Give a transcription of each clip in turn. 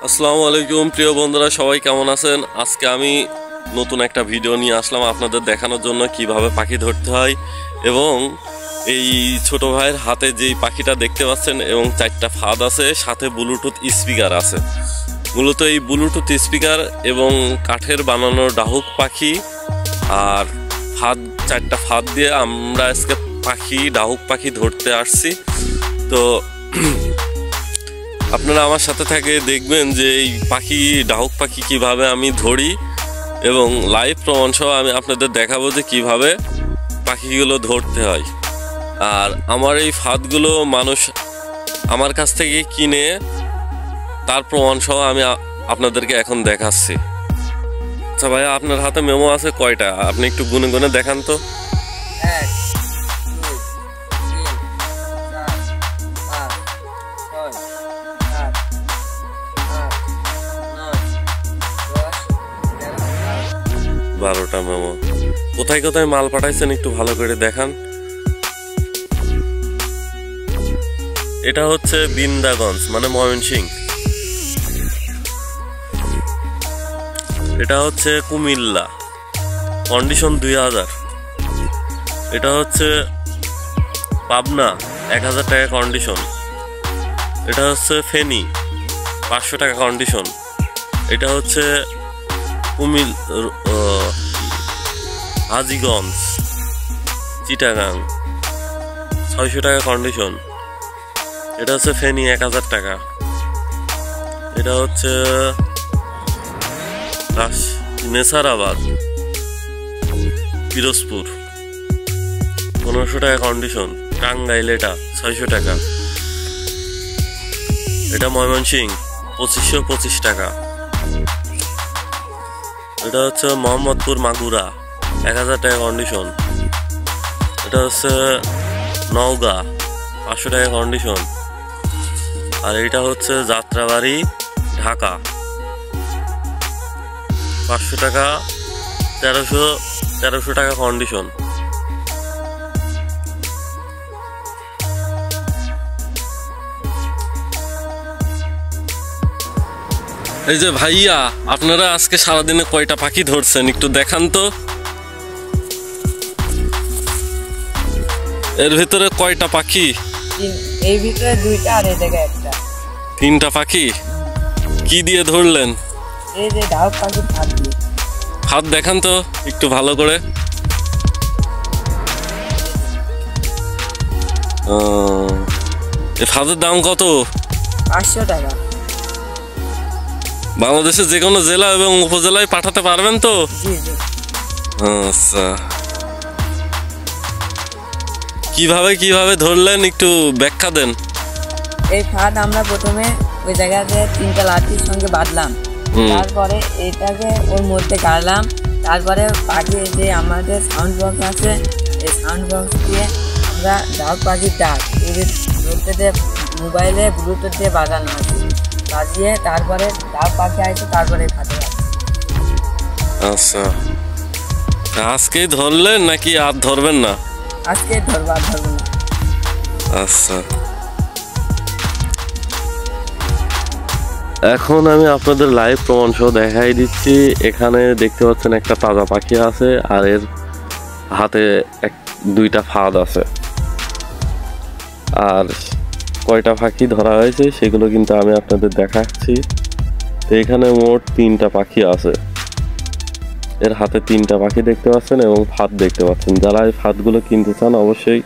আসসালামু আলাইকুম প্রিয় বন্ধুরা, সবাই কেমন আছেন? আজকে আমি নতুন একটা ভিডিও নিয়ে আসলাম আপনাদের দেখানোর জন্য কিভাবে পাখি ধরতে হয়। এবং এই ছোট ভাইয়ের হাতে যেই পাখিটা দেখতে পাচ্ছেন এবং 4টা ফাঁদ আছে, সাথে ব্লুটুথ স্পিকার আছে। মূলত এই ব্লুটুথ স্পিকার এবং কাঠের বানানো ডাহুক পাখি আর ফাঁদ, 4টা ফাঁদ দিয়ে আমরা আজকে ডাহুক পাখি ধরতে আসছি। তো আপনারা আমার সাথে থাকে দেখবেন যে এই ডাহুক পাখি কিভাবে আমি ধরি এবং লাইভ প্রমাণ সহ আমি আপনাদের দেখাবো যে কিভাবে পাখিগুলো ধরতে হয়। আর আমার এই ফাঁদগুলো মানুষ আমার কাছ থেকে কিনে তার প্রমাণ সহ আমি আপনাদেরকে এখন দেখাচ্ছি। আচ্ছা ভাইয়া, আপনার হাতে মেমো আছে কয়টা? আপনি একটু গুনে গুনে দেখান তো। বারোটা মেমো। কোথায় কোথায় মাল পাঠাইছেন একটু ভালো করে দেখান। এটা হচ্ছে বিন্দাগঞ্জ মানে ময়মনসিংহ। এটা হচ্ছে কুমিল্লা, কন্ডিশন 2000। এটা হচ্ছে পাবনা, 1000 টাকা কন্ডিশন। এটা হচ্ছে ফেনী, 500 টাকা কন্ডিশন। এটা হচ্ছে হাজীগঞ্জ, চিটাগাং, 600 টাকা কন্ডিশন। এটা হচ্ছে ফেনী, 1000 টাকা। এটা হচ্ছে নেসারাবাদ, পিরোজপুর, 1500 টাকা কন্ডিশন। টাঙ্গাইল, এটা 600 টাকা। এটা ময়মনসিংহ, 2525 টাকা। এটা হচ্ছে মোহাম্মদপুর মাগুরা, 1000 টাকা কন্ডিশন। এটা হচ্ছে নওগাঁ, 500 টাকা কন্ডিশন। আর এটা হচ্ছে যাত্রাবাড়ি, ঢাকা, 500 টাকা, 1300 টাকা কন্ডিশন। এই যে ভাইয়া, আপনারা আজকে সারাদিনে কয়টা পাখি ধরছেন একটু দেখান তো। এর ভিতরে কয়টা পাখি? এই ভিতরে 2টা আর এই জায়গায় একটা। 3টা পাখি। কি দিয়ে ধরলেন? এই যে ডাহুক পাখির ফাঁদ দিয়ে। ফাঁদ দেখান তো একটু ভালো করে। এই ফাঁদের দাম কত? 500 টাকা। বাংলাদেশের যে কোনো জেলা এবং উপজেলায় পাঠাতে পারবেন তো? জি জি। আচ্ছা, কিভাবে ধরলেন একটু ব্যাখ্যা দেন। এই ফাঁদ আমরা প্রথমে ওই জায়গাতে 3টা লাঠির সঙ্গে বাঁধলাম, তারপরে এটাকে ওর মধ্যে গাড়লাম। তারপরে পাখি যে আমাদের সাউন্ড বক্স আছে, এই সাউন্ড বক্স দিয়ে আমরা ডাহুক পাখির ডাক ধরতে দিয়ে মোবাইলে ব্লুটুথ দিয়ে বাজানো আছে, বাজিয়ে তারপরে ডাহুক পাখি আসে, তারপরে ফাঁদে। আচ্ছা, আজকেই ধরলেন নাকি আর ধরবেন না? আজকে ধরবো, আর ধরবো না। আচ্ছা, এখন আমি আপনাদের লাইভ প্রমাণ সহ দেখাই দিচ্ছি। এখানে দেখতে পাচ্ছেন একটা তাজা পাখি আছে আর এর হাতে 2টা ফাঁদ আছে। আর কয়টা পাখি ধরা হয়েছে সেগুলো কিন্তু আমি আপনাদের দেখাচ্ছি। তো এখানে মোট 3টা পাখি আছে। এর হাতে 3টা পাখি দেখতে পাচ্ছেন এবং ফাঁদ দেখতে পাচ্ছেন। যারা এই ফাঁদগুলো কিনতে চান অবশ্যই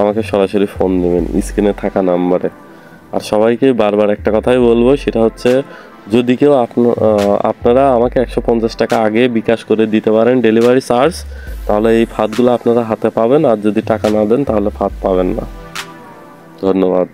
আমাকে সরাসরি ফোন দেবেন স্ক্রিনে থাকা নাম্বারে। আর সবাইকে বারবার একটা কথাই বলবো, সেটা হচ্ছে যদি কেউ আপনারা আমাকে 150 টাকা আগে বিকাশ করে দিতে পারেন ডেলিভারি চার্জ, তাহলে এই ফাঁদগুলো আপনারা হাতে পাবেন। আর যদি টাকা না দেন তাহলে ফাঁদ পাবেন না। ধন্যবাদ।